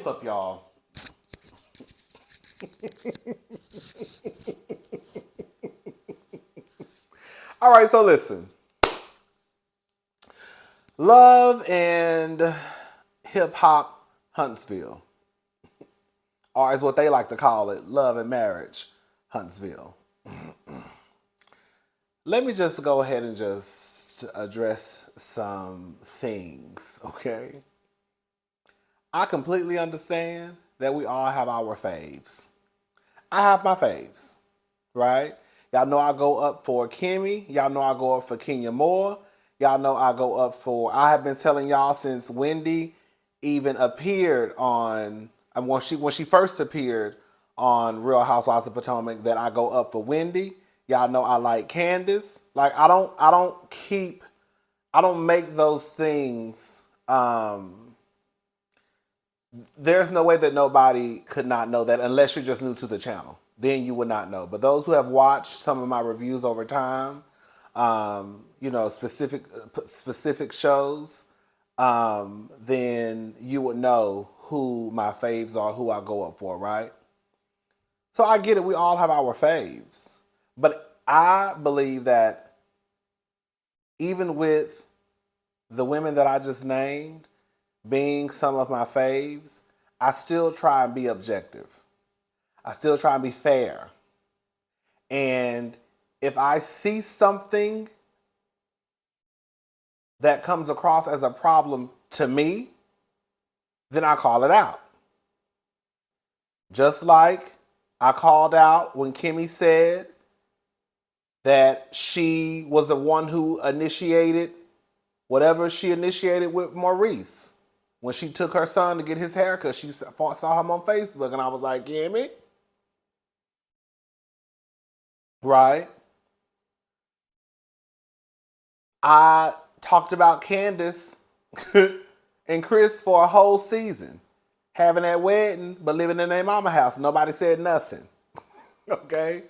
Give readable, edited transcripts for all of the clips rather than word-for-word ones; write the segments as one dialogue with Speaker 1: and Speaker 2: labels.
Speaker 1: what's up, y'all? All right, so listen. Love and hip hop Huntsville, or as what they like to call it, love and marriage Huntsville. Let me just go ahead and just address some things, okay? I completely understand that we all have our faves. I have my faves, right? Y'all know I go up for Kimmy. Y'all know I go up for Kenya Moore. Y'all know I go up for, I have been telling y'all since Wendy even appeared on, when she first appeared on Real Housewives of Potomac, that I go up for Wendy. Y'all know I like Candace. Like I don't make those things. There's no way that nobody could not know that unless you're just new to the channel. Then you would not know. But those who have watched some of my reviews over time, specific shows, then you would know who my faves are, who I go up for, right? So I get it. We all have our faves. But I believe that even with the women that I just named being some of my faves, I still try and be objective. I still try and be fair. And if I see something that comes across as a problem to me, then I call it out. Just like I called out when Kimmy said that she was the one who initiated whatever she initiated with Maurice. When she took her son to get his haircut, she saw him on Facebook, and I was like, Kimmy? Right? I talked about Candace and Chris for a whole season, having that wedding, but living in their mama house. Nobody said nothing. Okay?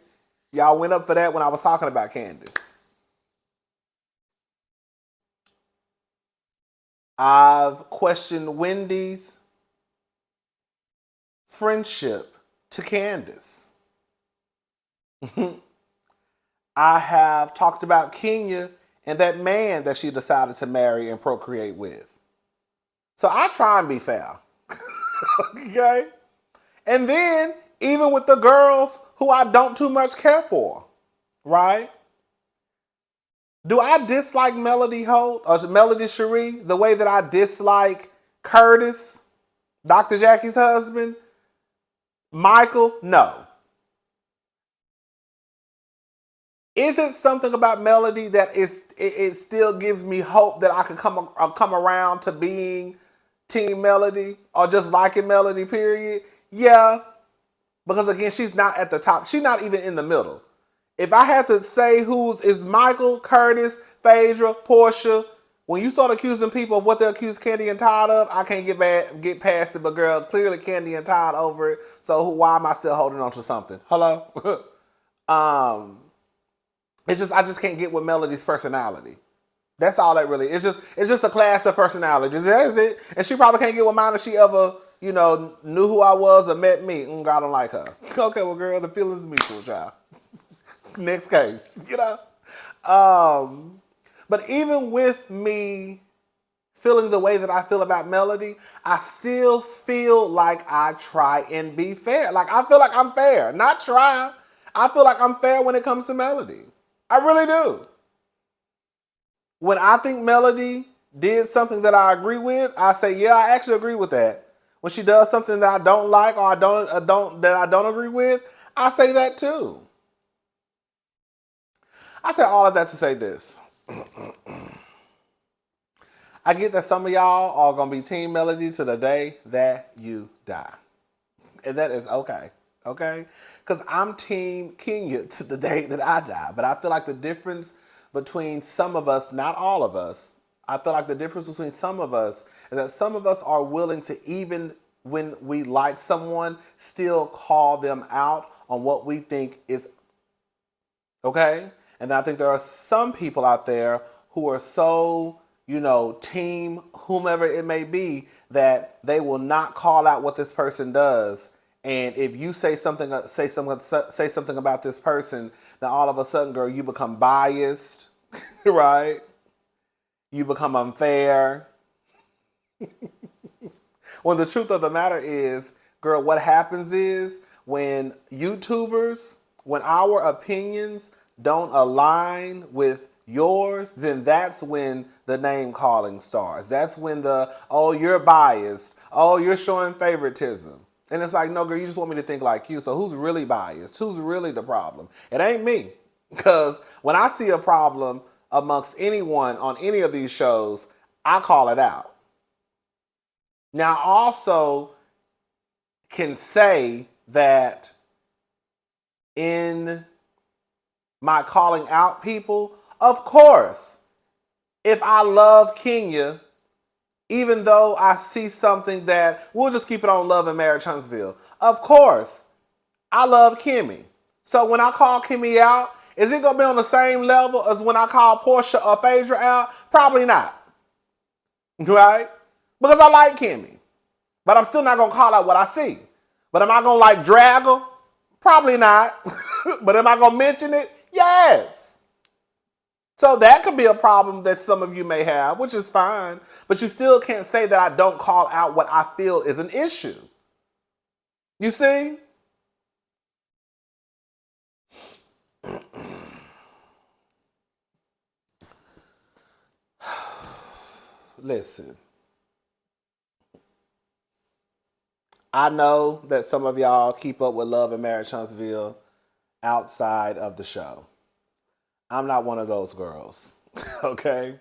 Speaker 1: Y'all went up for that when I was talking about Candace. I've questioned Wendy's friendship to Candace. I have talked about Kenya and that man that she decided to marry and procreate with. So I try and be fair. Okay? And then, even with the girls who I don't too much care for, right? Do I dislike Melody Holt or Melody Cherie the way that I dislike Curtis, Dr. Jackie's husband? Michael? No. Is it something about Melody that it still gives me hope that I can come around to being Team Melody or just liking Melody, period? Yeah. Because again, she's not at the top. She's not even in the middle. If I had to say is Michael, Curtis, Phaedra, Portia, when you start accusing people of what they accuse Candy and Todd of, I can't get past it. But girl, clearly Candy and Todd over it. So why am I still holding on to something? Hello? It's just I just can't get with Melody's personality. That's all that really. It's just a clash of personalities. That's it. And she probably can't get with mine if she ever, knew who I was or met me. I don't like her. Okay, well, girl, the feelings is mutual, child. Next case, But even with me feeling the way that I feel about Melody, I still feel like I try and be fair. Like I feel like I'm fair, not try. I feel like I'm fair when it comes to Melody. I really do. When I think Melody did something that I agree with, I say, yeah, I actually agree with that. When she does something that I don't like or I don't agree with, I say that too. I said all of that to say this. I get that some of y'all are going to be Team Melody to the day that you die. And that is okay. Okay? Because I'm Team Kenya to the day that I die. But I feel like the difference between some of us, not all of us, I feel like the difference between some of us is that some of us are willing to, even when we like someone, still call them out on what we think is okay. And I think there are some people out there who are so team, whomever it may be, that they will not call out what this person does. And if you say something about this person, then all of a sudden, girl, you become biased, right? You become unfair. When the truth of the matter is, girl, what happens is when when our opinions don't align with yours, then that's when the name calling starts. That's when oh, you're biased. Oh, you're showing favoritism. And it's like, no, girl, you just want me to think like you. So who's really biased? Who's really the problem? It ain't me. Because when I see a problem amongst anyone on any of these shows, I call it out. Now, I also can say that in my calling out people, of course, if I love Kenya, even though I see something that, we'll just keep it on Love and Marriage Huntsville. Of course, I love Kimmy. So when I call Kimmy out, is it going to be on the same level as when I call Portia or Phaedra out? Probably not. Right? Because I like Kimmy. But I'm still not going to call out what I see. But am I going to drag her? Probably not. But am I going to mention it? Yes. So that could be a problem that some of you may have, which is fine. But you still can't say that I don't call out what I feel is an issue. You see? Listen. I know that some of y'all keep up with Love and Marriage Huntsville outside of the show. I'm not one of those girls, okay?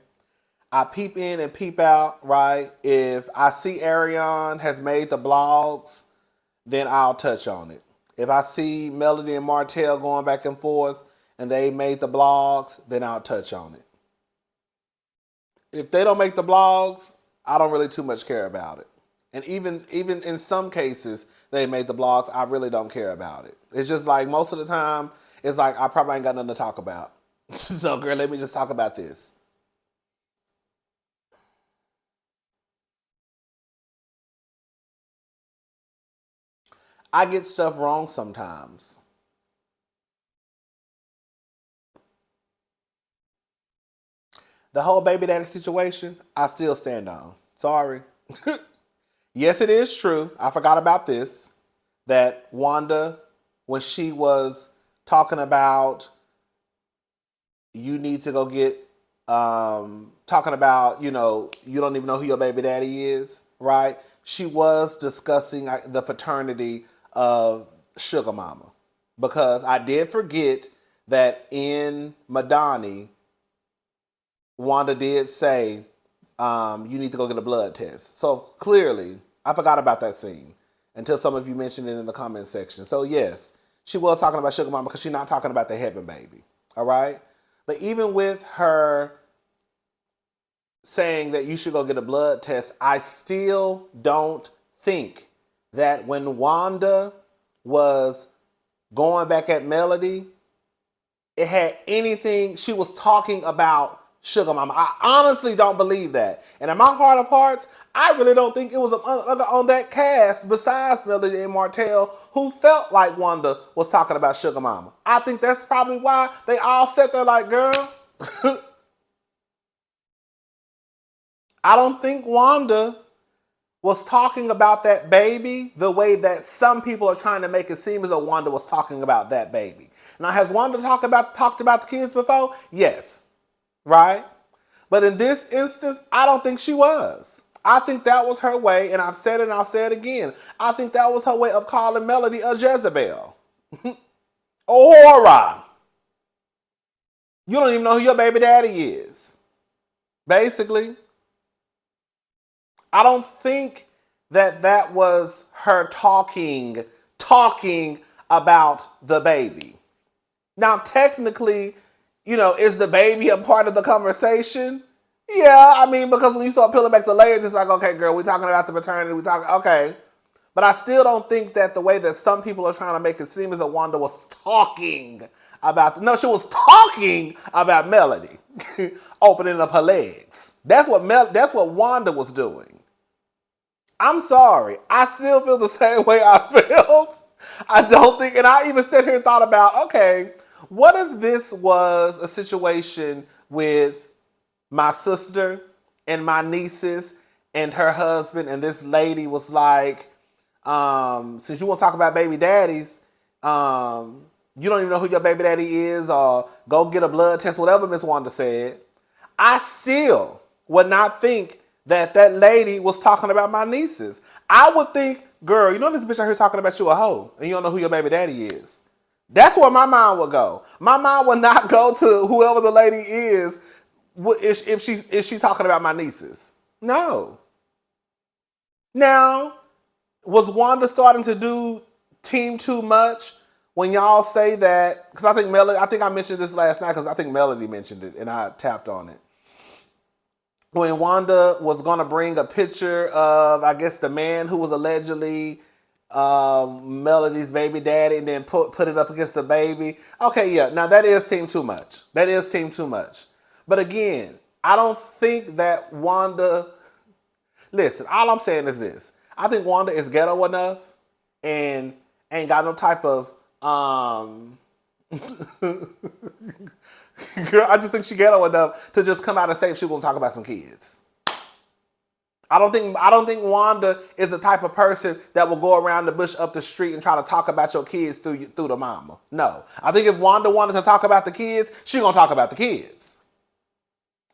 Speaker 1: I peep in and peep out, right? If I see Ariane has made the blogs, then I'll touch on it. If I see Melody and Martell going back and forth and they made the blogs, then I'll touch on it. If they don't make the blogs, I don't really too much care about it. And even in some cases, they made the blogs, I really don't care about it. It's just like most of the time, it's like I probably ain't got nothing to talk about. So, girl, let me just talk about this. I get stuff wrong sometimes. The whole baby daddy situation, I still stand on. Sorry. Yes, it is true. I forgot about this. That Wanda, when she was talking about you need to go get, talking about, you don't even know who your baby daddy is, right? She was discussing the paternity of Sugar Mama. Because I did forget that in Madani, Wanda did say, you need to go get a blood test. So clearly, I forgot about that scene until some of you mentioned it in the comment section. So yes, she was talking about Sugar Mama because she's not talking about the heaven baby. All right? But even with her saying that you should go get a blood test, I still don't think that when Wanda was going back at Melody, it had anything, she was talking about Sugar Mama. I honestly don't believe that. And in my heart of hearts, I really don't think it was other on that cast besides Melody and Martell who felt like Wanda was talking about Sugar Mama. I think that's probably why they all sat there like, girl, I don't think Wanda was talking about that baby the way that some people are trying to make it seem as though Wanda was talking about that baby. Now, has Wanda talked about the kids before? Yes. Right? But in this instance, I don't think she was. I think that was her way, and I've said it and I'll say it again. I think that was her way of calling Melody a Jezebel. Aura. You don't even know who your baby daddy is. Basically. I don't think that was her talking about the baby. Now, technically, is the baby a part of the conversation? Yeah, I mean, because when you start peeling back the layers, it's like, okay, girl, we're talking about the maternity, okay. But I still don't think that the way that some people are trying to make it seem as though Wanda was talking about, no, she was talking about Melody opening up her legs. That's what Wanda was doing. I'm sorry. I still feel the same way I felt. I don't think, and I even sat here and thought about, okay, what if this was a situation with my sister and my nieces and her husband, and this lady was like, since you want to talk about baby daddies, you don't even know who your baby daddy is, or go get a blood test, whatever Miss Wanda said. I still would not think that that lady was talking about my nieces. I would think, girl, you know this bitch out here talking about you a hoe, and you don't know who your baby daddy is. That's where my mind would go. My mind would not go to whoever the lady is if she's talking about my nieces. No. Now, was Wanda starting to do team too much when y'all say that? Because I think I mentioned this last night because I think Melody mentioned it and I tapped on it. When Wanda was going to bring a picture of, I guess, the man who was allegedly Melody's baby daddy and then put it up against the baby. Okay, yeah, now that is team too much. That is team too much. But again, I don't think that Wanda... Listen, all I'm saying is this. I think Wanda is ghetto enough and ain't got no type of... Girl, I just think she ghetto enough to just come out and say if she gonna talk about some kids. I don't think Wanda is the type of person that will go around the bush up the street and try to talk about your kids through the mama. No. I think if Wanda wanted to talk about the kids, she gonna talk about the kids.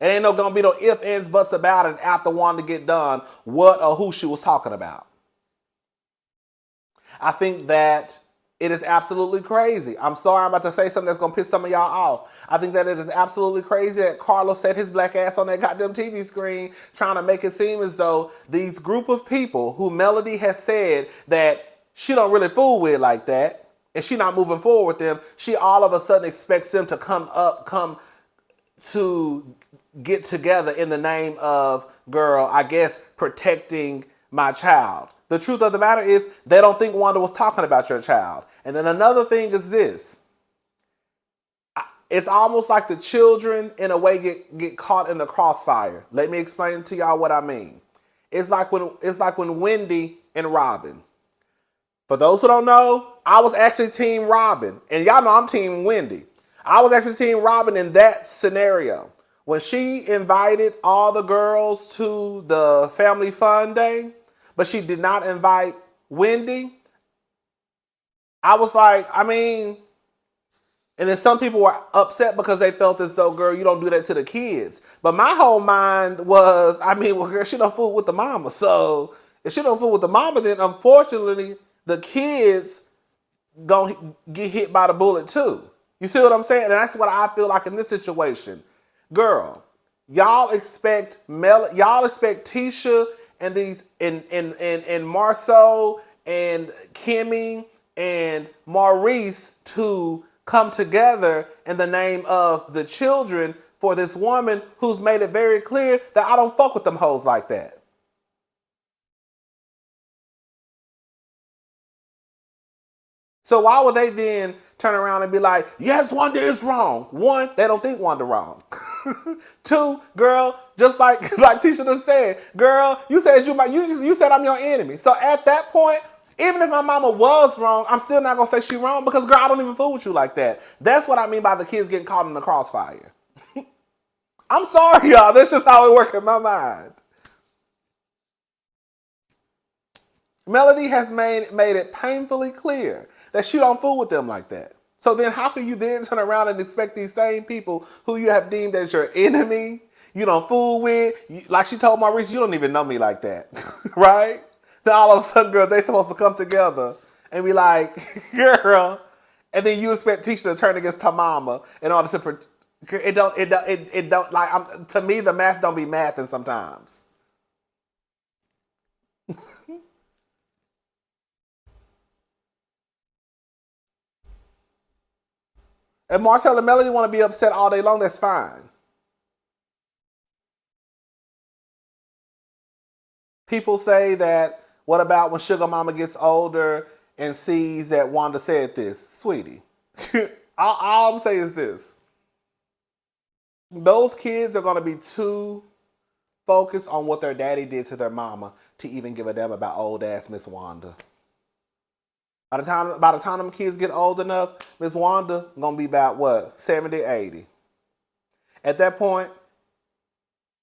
Speaker 1: It ain't gonna be no ifs, ands, buts about it after Wanda get done what or who she was talking about. I think that it is absolutely crazy. I'm sorry I'm about to say something that's going to piss some of y'all off. I think that it is absolutely crazy that Carlos set his black ass on that goddamn TV screen trying to make it seem as though these group of people who Melody has said that she don't really fool with like that, and she not moving forward with them, she all of a sudden expects them to come to get together in the name of, girl, I guess, protecting my child. The truth of the matter is they don't think Wanda was talking about your child. And then another thing is this. It's almost like the children, in a way, get caught in the crossfire. Let me explain to y'all what I mean. It's like when Wendy and Robin. For those who don't know, I was actually Team Robin. And y'all know I'm Team Wendy. I was actually Team Robin in that scenario. When she invited all the girls to the family fun day, but she did not invite Wendy, I was like, and then some people were upset because they felt as though, girl, you don't do that to the kids. But my whole mind was, well, girl, she don't fool with the mama. So if she don't fool with the mama, then unfortunately, the kids gonna get hit by the bullet too. You see what I'm saying? And that's what I feel like in this situation. Girl, y'all expect Tisha and these and Marceau and Kimmy and Maurice to come together in the name of the children for this woman who's made it very clear that I don't fuck with them hoes like that. So why would they then turn around and be like, yes, Wanda is wrong? One, they don't think Wanda wrong. Two, girl, just like Tisha done said, girl, you said you said I'm your enemy. So at that point, even if my mama was wrong, I'm still not gonna say she wrong because, girl, I don't even fool with you like that. That's what I mean by the kids getting caught in the crossfire. I'm sorry, y'all. That's just how it works in my mind. Melody has made it painfully clear that she don't fool with them like that. So then how can you then turn around and expect these same people who you have deemed as your enemy, you don't fool with, like she told Maurice, you don't even know me like that, right? Then all of a sudden, girl, they supposed to come together and be like, girl, and then you expect Tisha to turn against her mama in order to, it don't, like, to me, the math don't be mathing sometimes. If Marcel and Melody want to be upset all day long, that's fine. People say that, what about when Sugar Mama gets older and sees that Wanda said this? Sweetie, all I'm saying is this. Those kids are going to be too focus on what their daddy did to their mama to even give a damn about old ass Miss Wanda. By the time them kids get old enough, Miss Wanda gonna be about what, 70, 80. At that point,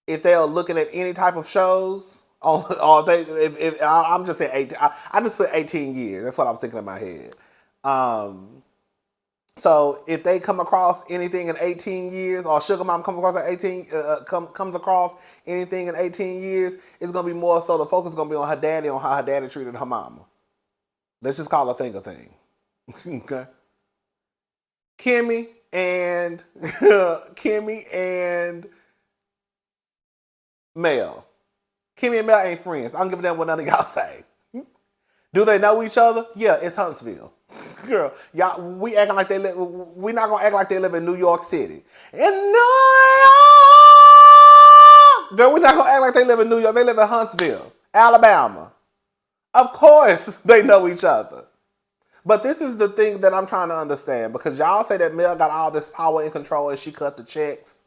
Speaker 1: if they are looking at any type of shows, or if I'm just saying 18, I just put 18 years. That's what I was thinking in my head. So if they come across anything in 18 years, or Sugar Mom comes across anything in 18 years, it's gonna be more so the focus is gonna be on her daddy, on how her daddy treated her mama. Let's just call a thing a thing. Okay. Kimmy and Mel. Kimmy and Mel ain't friends. I don't give a damn what none of y'all say. Do they know each other? Yeah, it's Huntsville. Girl, y'all, we acting like they live. We not gonna act like they live in New York City. In New York, girl, we not gonna act like they live in New York. They live in Huntsville, Alabama. Of course, they know each other. But this is the thing that I'm trying to understand, because y'all say that Mel got all this power and control and she cut the checks.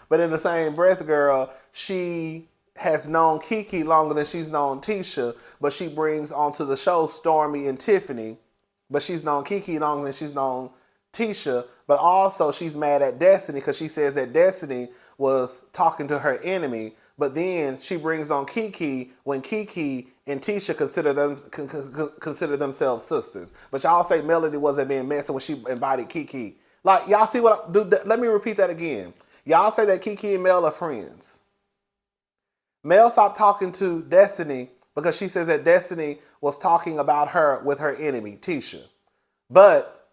Speaker 1: But in the same breath, girl, she has known Kiki longer than she's known Tisha, but she brings onto the show Stormy and Tiffany. But she's known Kiki longer than she's known Tisha. But also she's mad at Destiny because she says that Destiny was talking to her enemy. But then she brings on Kiki when Kiki and Tisha consider themselves sisters. But y'all say Melody wasn't being messy when she invited Kiki. Like, y'all see what I do? Let me repeat that again. Y'all say that Kiki and Mel are friends. Mel stopped talking to Destiny because she says that Destiny was talking about her with her enemy, Tisha. But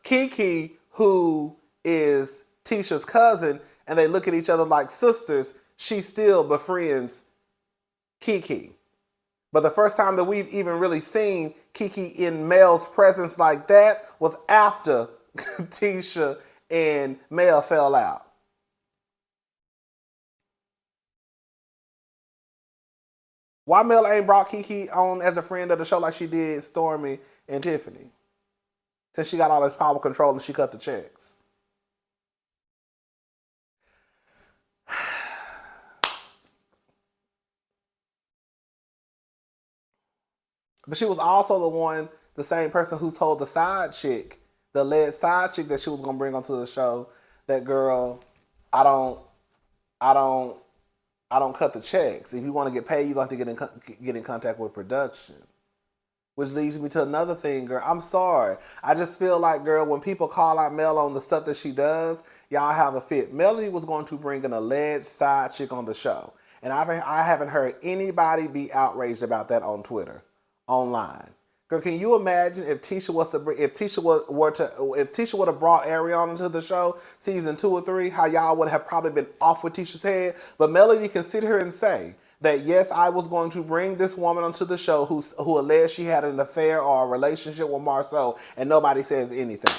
Speaker 1: Kiki, who is Tisha's cousin, and they look at each other like sisters, she still befriends Kiki. But the first time that we've even really seen Kiki in Mel's presence like that was after Tisha and Mel fell out. Why Mel ain't brought Kiki on as a friend of the show like she did Stormy and Tiffany? Since she got all this power control and she cut the checks. But she was also the same person who told the alleged side chick that she was gonna bring onto the show, that girl, I don't cut the checks. If you want to get paid, you have to get in contact with production. Which leads me to another thing, girl. I'm sorry. I just feel like, girl, when people call out Mel on the stuff that she does, y'all have a fit. Melody was going to bring an alleged side chick on the show. And I haven't heard anybody be outraged about that on Twitter, online. Girl, can you imagine if Tisha would have brought Ariana to the show, season 2 or 3, how y'all would have probably been off with Tisha's head? But Melody can sit here and say that, yes, I was going to bring this woman onto the show who alleged she had an affair or a relationship with Marceau, and nobody says anything.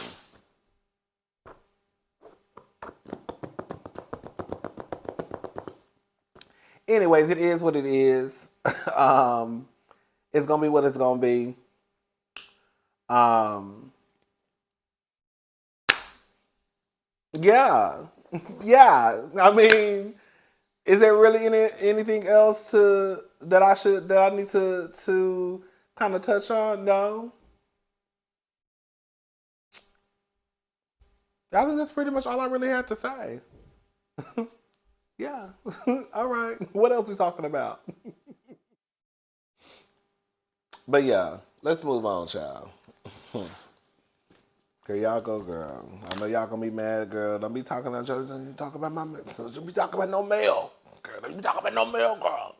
Speaker 1: Anyways, it is what it is. It's going to be what it's going to be. Yeah. I mean, is there really anything else that I need to kind of touch on? No. I think that's pretty much all I really have to say. Yeah. All right. What else we talking about? But yeah, let's move on, child. Girl, y'all go, girl. I know y'all gonna be mad, girl. Don't be talking about you. Talk about my man. Don't be talking about no male. Girl, don't be talking about no male, girl.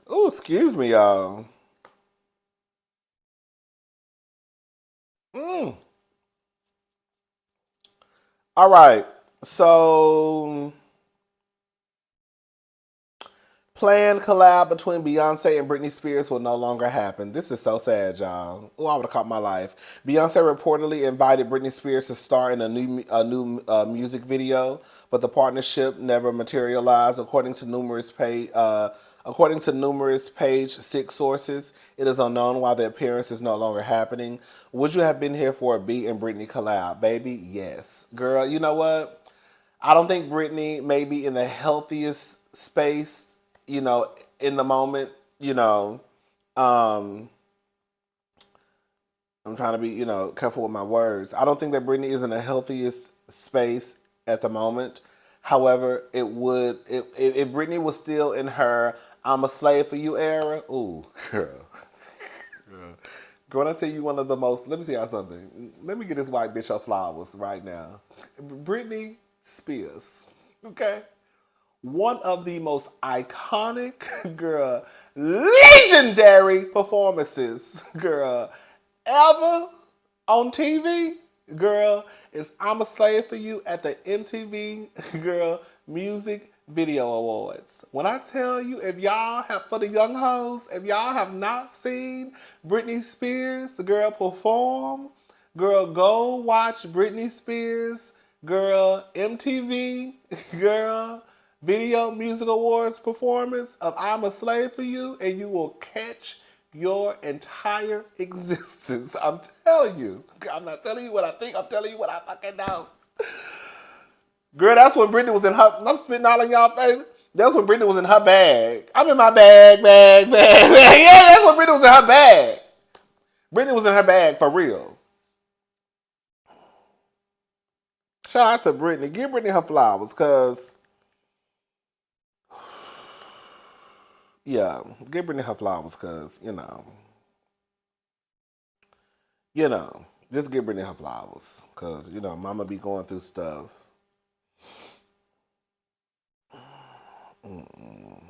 Speaker 1: Oh, excuse me, y'all. All right. So, planned collab between Beyoncé and Britney Spears will no longer happen. This is so sad, y'all. Oh, I would have caught my life. Beyoncé reportedly invited Britney Spears to star in a new music video, but the partnership never materialized, according to numerous Page Six sources. It is unknown why the appearance is no longer happening. Would you have been here for a B and Britney collab? Baby, yes. Girl, you know what? I don't think Britney may be in the healthiest space, in the moment, Um, I'm trying to be, careful with my words. I don't think that Britney is in the healthiest space at the moment. However, it would if Britney was still in her "I'm a slave for you" era. Ooh, girl, girl, I tell you one of the most. Let me tell y'all something. Let me get this white bitch her flowers right now. Britney Spears, okay, one of the most iconic, girl, legendary performances, girl, ever on TV, girl, is "I'm a Slave for You" at the MTV, girl, Music Video Awards. When I tell you, if y'all have, for the young hoes, if y'all have not seen Britney Spears, girl, perform, girl, go watch Britney Spears, girl, MTV, girl, Video Music Awards performance of "I'm a Slave for You," and you will catch your entire existence. I'm telling you. I'm not telling you what I think. I'm telling you what I fucking know. Girl, that's when Britney was in her. I'm spitting all in y'all face. That's when Britney was in her bag. I'm in my bag. Yeah, that's when Britney was in her bag. Britney was in her bag for real. Shout out to Britney. Give Britney her flowers, cause yeah, give Britney her flowers, cause just give Britney her flowers, cause Mama be going through stuff. Mm-mm.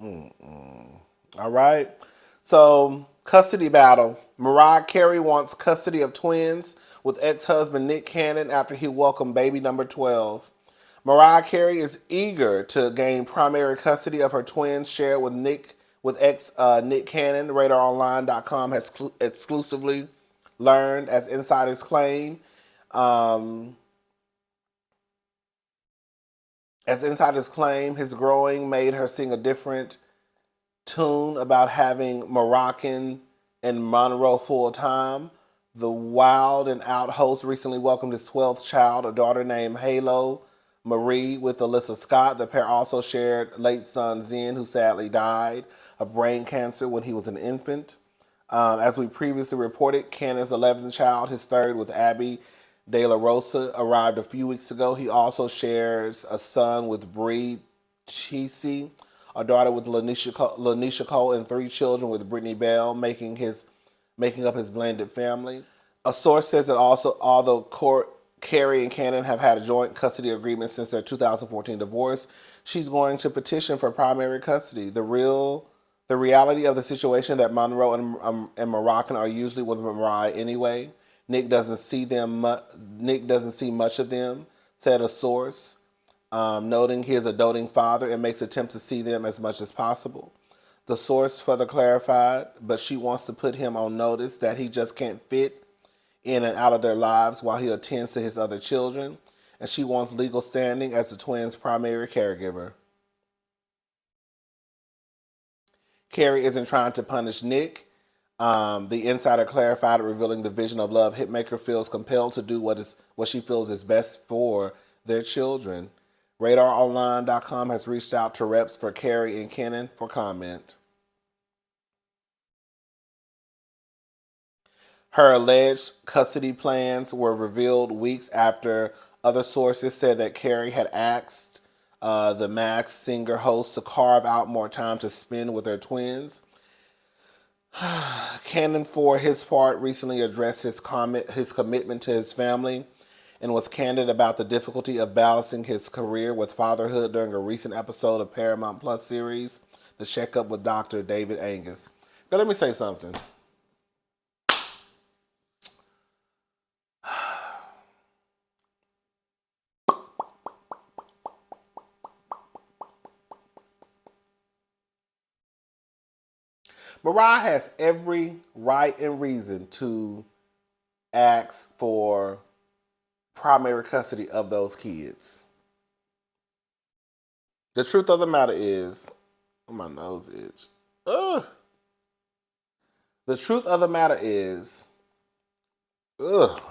Speaker 1: Mm-mm. All right. So, custody battle. Mariah Carey wants custody of twins with ex-husband Nick Cannon after he welcomed baby number 12. Mariah Carey is eager to gain primary custody of her twins shared with ex Nick Cannon. RadarOnline.com has exclusively learned, as insiders claim. Um, his growing made her sing a different tune about having Moroccan and Monroe full time. The Wild and Out host recently welcomed his 12th child, a daughter named Halo Marie, with Alyssa Scott. The pair also shared late son Zen, who sadly died of brain cancer when he was an infant. As we previously reported, Cannon's 11th child, his third with Abby De La Rosa, arrived a few weeks ago. He also shares a son with Bree Chisi, a daughter with Lanisha Cole, and three children with Brittany Bell, making up his blended family. A source says that although Carey and Cannon have had a joint custody agreement since their 2014 divorce, she's going to petition for primary custody. The reality of the situation that Monroe and Moroccan are usually with Mariah anyway. Nick doesn't see much of them, said a source, noting he is a doting father and makes attempts to see them as much as possible. The source further clarified, but she wants to put him on notice that he just can't fit in and out of their lives while he attends to his other children, and she wants legal standing as the twins' primary caregiver. Carey isn't trying to punish Nick. The insider clarified, revealing the Vision of Love hitmaker feels compelled to do what she feels is best for their children. RadarOnline.com has reached out to reps for Carey and Cannon for comment. Her alleged custody plans were revealed weeks after other sources said that Carey had asked the Masked Singer host to carve out more time to spend with her twins. Cannon, for his part, recently addressed his commitment to his family and was candid about the difficulty of balancing his career with fatherhood during a recent episode of Paramount Plus series, The Checkup with Dr. David Angus. Now, let me say something. Mariah has every right and reason to ask for primary custody of those kids. The truth of the matter is, oh, my nose itch. Ugh. The truth of the matter is, ugh,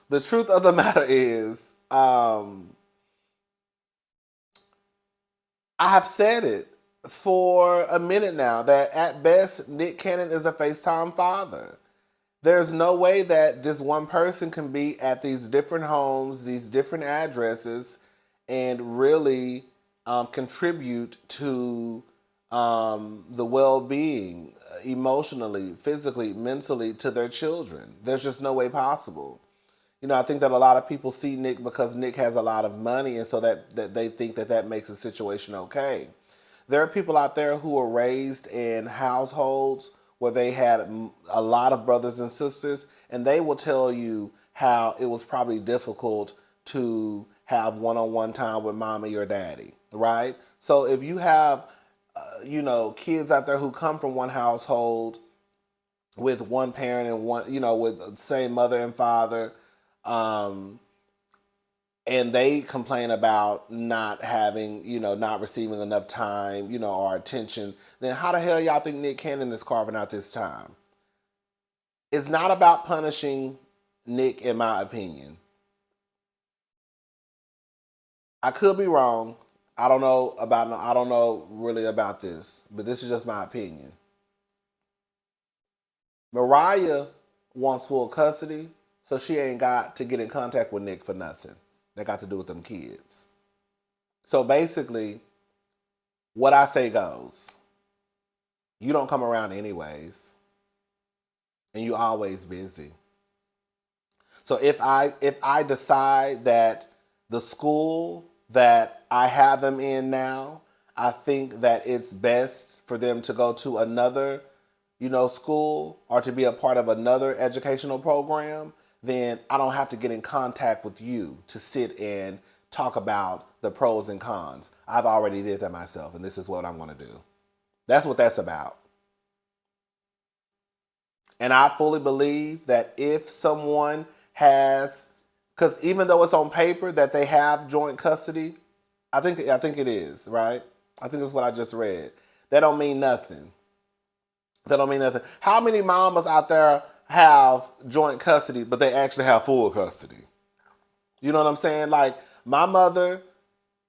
Speaker 1: the truth of the matter is, I have said it for a minute now that at best, Nick Cannon is a FaceTime father. There's no way that this one person can be at these different homes, these different addresses, and really contribute to the well-being emotionally, physically, mentally to their children. There's just no way possible. I think that a lot of people see Nick because Nick has a lot of money, and so that they think that makes the situation okay. There are people out there who are raised in households where they had a lot of brothers and sisters, and they will tell you how it was probably difficult to have one-on-one time with mommy or daddy, right? So if you have, kids out there who come from one household with one parent and one, with the same mother and father, and they complain about not having, not receiving enough time, or attention, then how the hell y'all think Nick Cannon is carving out this time? It's not about punishing Nick, in my opinion. I could be wrong. I don't know really about this, but this is just my opinion. Mariah wants full custody, so she ain't got to get in contact with Nick for nothing. That got to do with them kids. So basically, what I say goes. You don't come around anyways, and you always busy. So if I decide that the school that I have them in now, I think that it's best for them to go to another, school or to be a part of another educational program, then I don't have to get in contact with you to sit and talk about the pros and cons. I've already did that myself, and this is what I'm going to do. That's what that's about. And I fully believe that if someone has, because even though it's on paper that they have joint custody, I think it is, right? I think that's what I just read. That don't mean nothing. That don't mean nothing. How many mamas out there have joint custody, but they actually have full custody? You know what I'm saying? Like, my mother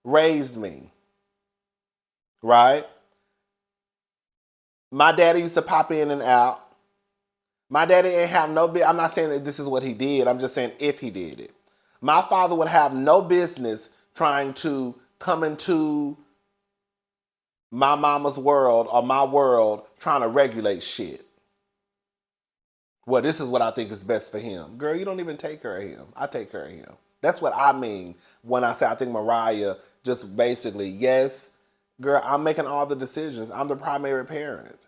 Speaker 1: raised me, right? My daddy used to pop in and out. My daddy ain't have no I'm not saying that this is what he did. I'm just saying if he did it. My father would have no business trying to come into my mama's world or my world trying to regulate shit. Well, this is what I think is best for him. Girl, you don't even take care of him. I take care of him. That's what I mean when I say I think Mariah just basically, yes, girl, I'm making all the decisions. I'm the primary parent.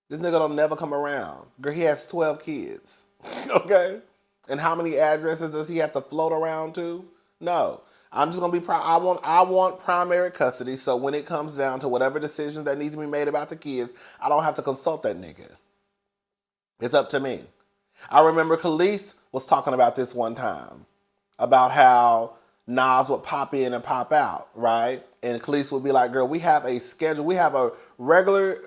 Speaker 1: This nigga don't never come around. Girl, he has 12 kids. Okay? And how many addresses does he have to float around to? No. I'm just gonna be I want primary custody, so when it comes down to whatever decisions that need to be made about the kids, I don't have to consult that nigga. It's up to me. I remember Khalees was talking about this one time, about how Nas would pop in and pop out, right? And Khalees would be like, girl, we have a schedule. We have a regular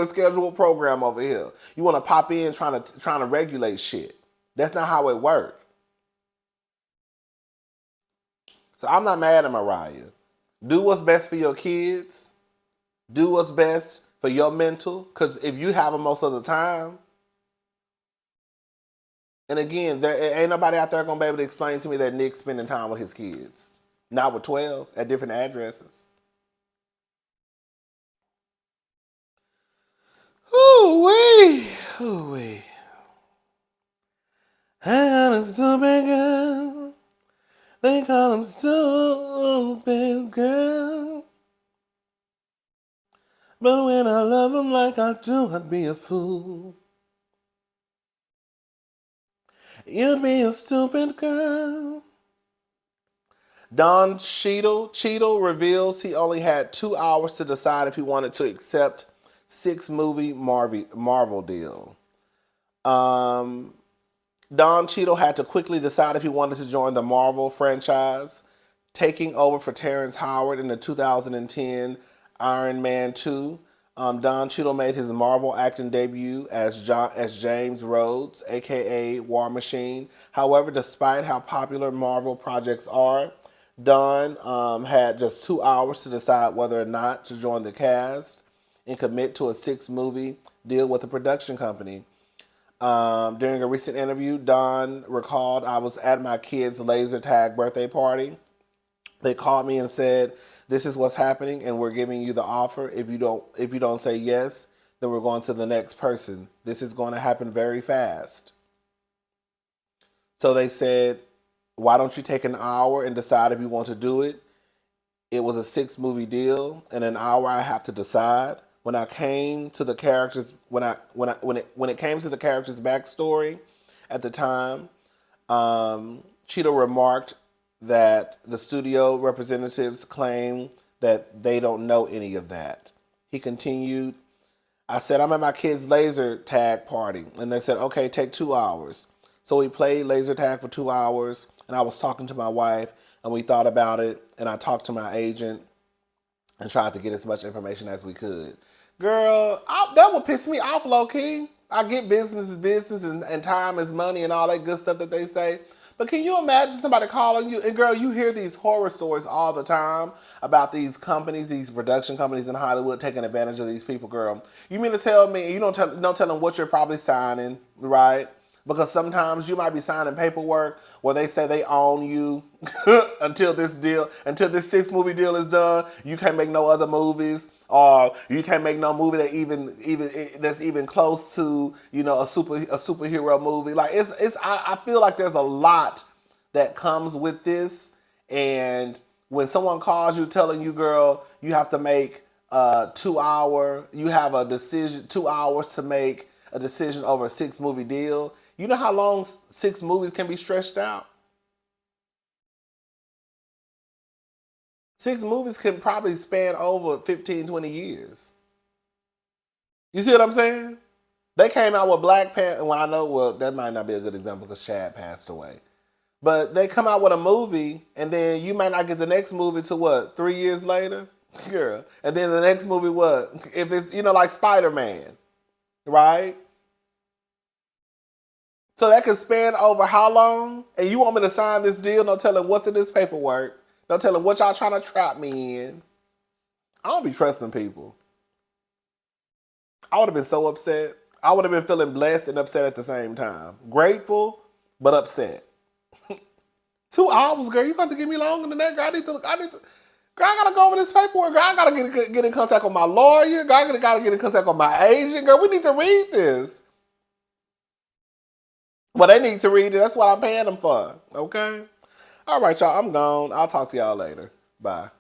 Speaker 1: scheduled program over here. You want to pop in trying to regulate shit. That's not how it works. So I'm not mad at Mariah. Do what's best for your kids. Do what's best for your mental. Because if you have them most of the time, and again, there ain't nobody out there going to be able to explain to me that Nick's spending time with his kids. Not with 12 at different addresses. Ooh-wee. Ooh-wee. I got a stupid girl. They call him stupid girl. But when I love him like I do, I'd be a fool. You'd be a stupid girl. Don Cheadle reveals he only had 2 hours to decide if he wanted to accept 6-movie Marvel deal. Don Cheadle had to quickly decide if he wanted to join the Marvel franchise, taking over for Terrence Howard in the 2010 Iron Man 2. Don Cheadle made his Marvel acting debut as James Rhodes, aka War Machine. However, despite how popular Marvel projects are, Don had just 2 hours to decide whether or not to join the cast and commit to a 6-movie deal with a production company. During a recent interview, Don recalled, "I was at my kid's laser tag birthday party. They called me and said, 'This is what's happening, and we're giving you the offer. If you don't say yes, then we're going to the next person. This is going to happen very fast.' So they said, 'Why don't you take an hour and decide if you want to do it?' It was a 6-movie deal. In an hour, I have to decide. When I came to the characters, when it came to the characters' backstory, at the time, Cheadle remarked that the studio representatives claim that they don't know any of that. He continued, 'I said, I'm at my kid's laser tag party.' And they said, 'Okay, take 2 hours.' So we played laser tag for 2 hours, and I was talking to my wife, and we thought about it, and I talked to my agent and tried to get as much information as we could." Girl, that would piss me off, low-key. I get business is business and time is money and all that good stuff that they say. But can you imagine somebody calling you? And girl, you hear these horror stories all the time about these companies, these production companies in Hollywood taking advantage of these people, girl. You mean to tell me, you don't tell them what you're probably signing, right? Because sometimes you might be signing paperwork where they say they own you until this 6-movie deal is done. You can't make no other movies, or you can't make no movie that's even close to a superhero movie. Like I feel like there's a lot that comes with this, and when someone calls you telling you, girl, you have to make you have a decision, 2 hours to make a decision over a 6-movie deal. You know how long 6 movies can be stretched out? 6 movies can probably span over 15, 20 years. You see what I'm saying? They came out with Black Panther. Well, that might not be a good example because Chad passed away. But they come out with a movie, and then you might not get the next movie to what, 3 years later? Girl. And then the next movie, what? If it's, like Spider-Man, right? So that can span over how long? And you want me to sign this deal? No telling what's in this paperwork. No telling what y'all trying to trap me in. I don't be trusting people. I would have been so upset. I would have been feeling blessed and upset at the same time. Grateful, but upset. 2 hours, girl. You got to give me longer than that, girl. Girl, I gotta go over this paperwork. Girl, I gotta get in contact with my lawyer. Girl, I gotta get in contact with my agent. Girl, we need to read this. Well, they need to read it. That's what I'm paying them for. Okay? All right, y'all. I'm gone. I'll talk to y'all later. Bye.